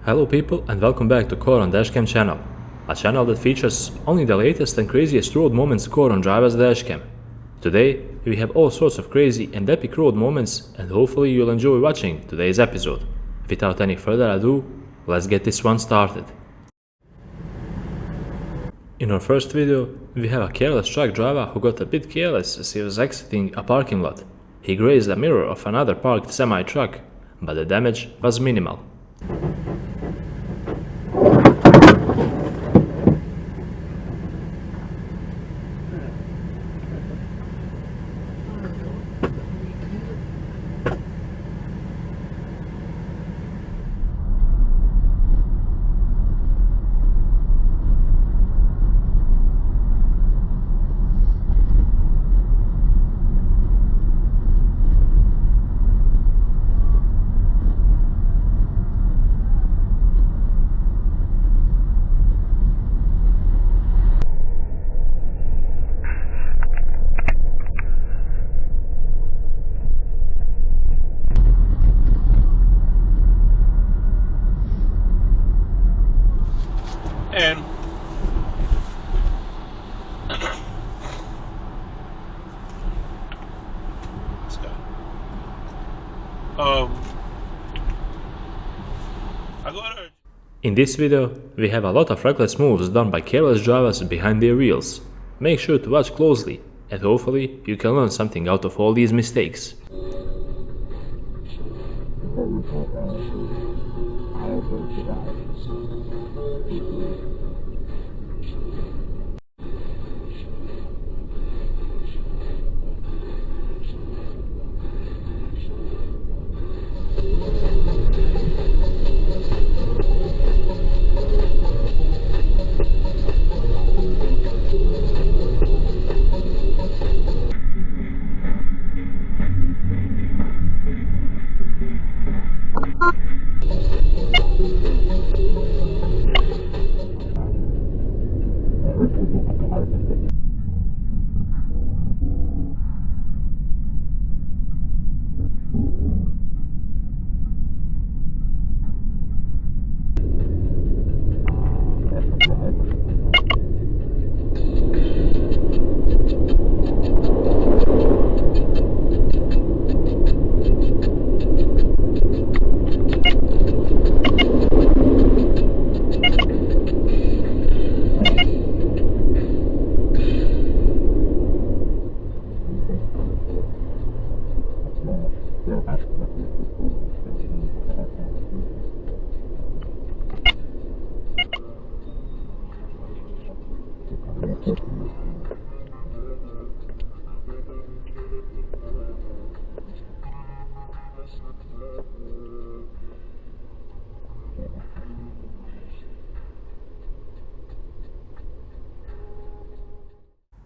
Hello people and welcome back to Core on DashCam channel, a channel that features only the latest and craziest road moments Core on driver's dashcam. Today we have all sorts of crazy and epic road moments and hopefully you'll enjoy watching today's episode. Without any further ado, let's get this one started. In our first video, we have a careless truck driver who got a bit careless as he was exiting a parking lot. He grazed the mirror of another parked semi-truck, but the damage was minimal. And let's go. In this video, we have a lot of reckless moves done by careless drivers behind their wheels. Make sure to watch closely, and hopefully you can learn something out of all these mistakes.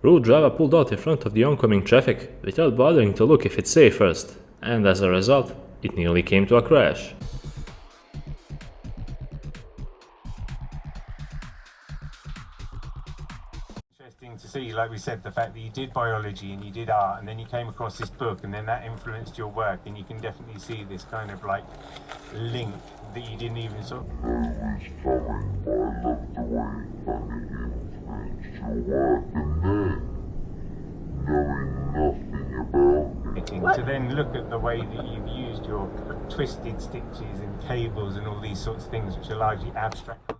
Road driver pulled out in front of the oncoming traffic without bothering to look if it's safe first, and as a result, it nearly came to a crash. Interesting to see, like we said, the fact that you did biology and you did art and then you came across this book and then that influenced your work, and you can definitely see this kind of like link that you didn't even sort of... To then look at the way that you've used your twisted stitches and cables and all these sorts of things which are largely abstract.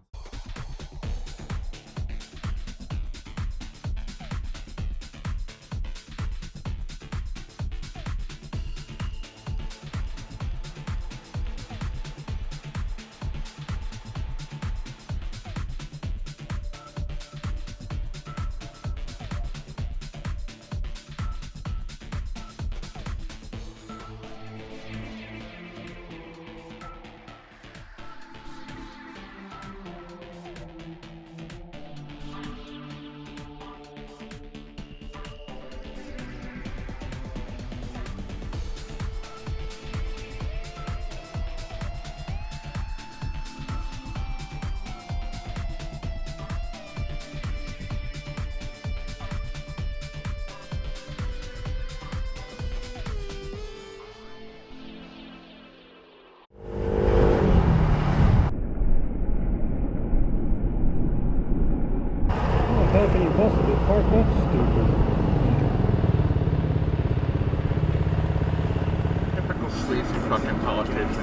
fucking politicians.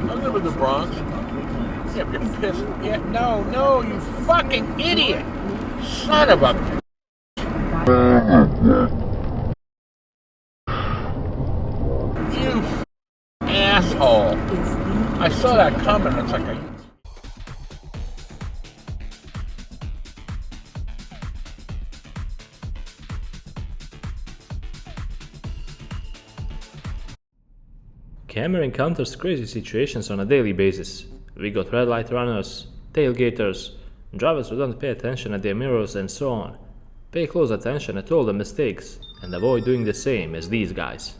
I live in the Bronx. Yeah, I'm getting pissed. Yeah, no, you fucking idiot! Son of a... You asshole! I saw that coming. It's like a... Camera encounters crazy situations on a daily basis. We got red light runners, tailgaters, drivers who don't pay attention at their mirrors and so on. Pay close attention at all the mistakes and avoid doing the same as these guys.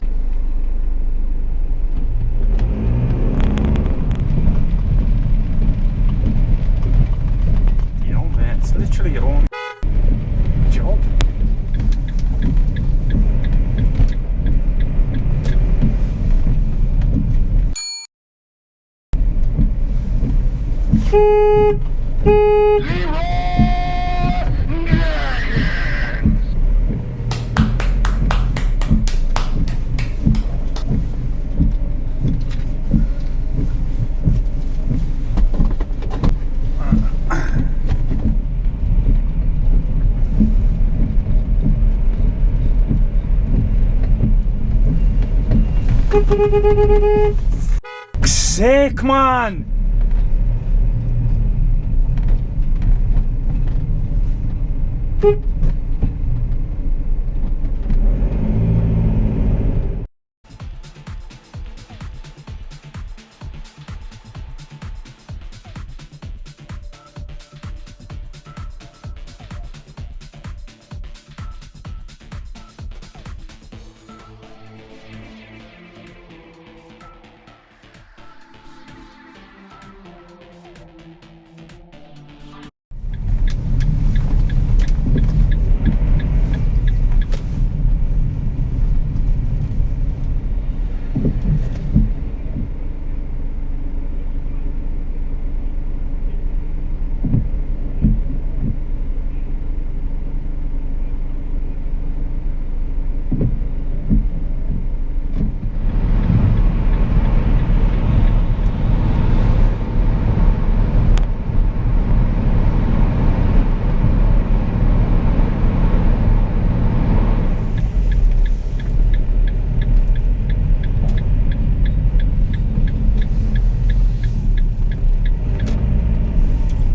You know, man, it's literally your own job. Fuck's sake, man!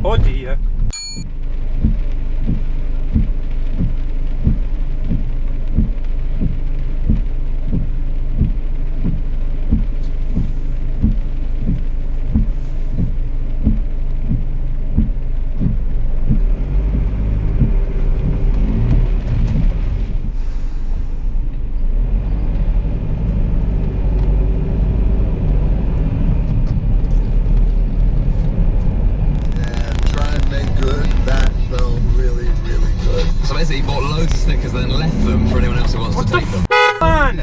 Oh dear. He bought loads of Snickers and then left them for anyone else who wants to take them. Man!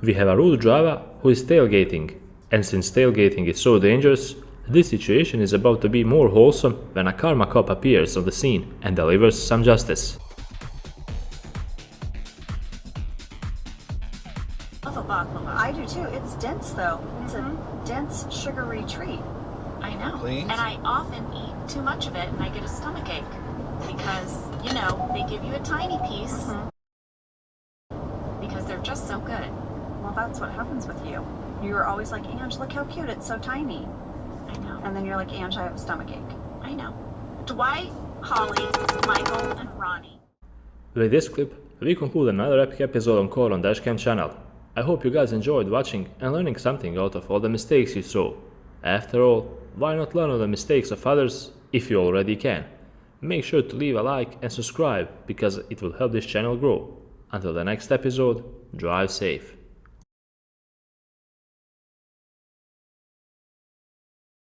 We have a rude driver who is tailgating, and since tailgating is so dangerous, this situation is about to be more wholesome when a karma cop appears on the scene and delivers some justice. I do too. It's dense though. It's a dense, sugary treat. I know. Please? And I often eat too much of it and I get a stomachache. Because, you know, they give you a tiny piece. Because they're just so good. Well, that's what happens with you. You're always like, Ange, look how cute. It's so tiny. I know. And then you're like, Ange, I have a stomachache. I know. Dwight, Holly, Michael, and Ronnie. With this clip, we conclude another epic episode on Claude on DashCam channel. I hope you guys enjoyed watching and learning something out of all the mistakes you saw. After all, why not learn of the mistakes of others if you already can? Make sure to leave a like and subscribe because it will help this channel grow. Until the next episode, drive safe.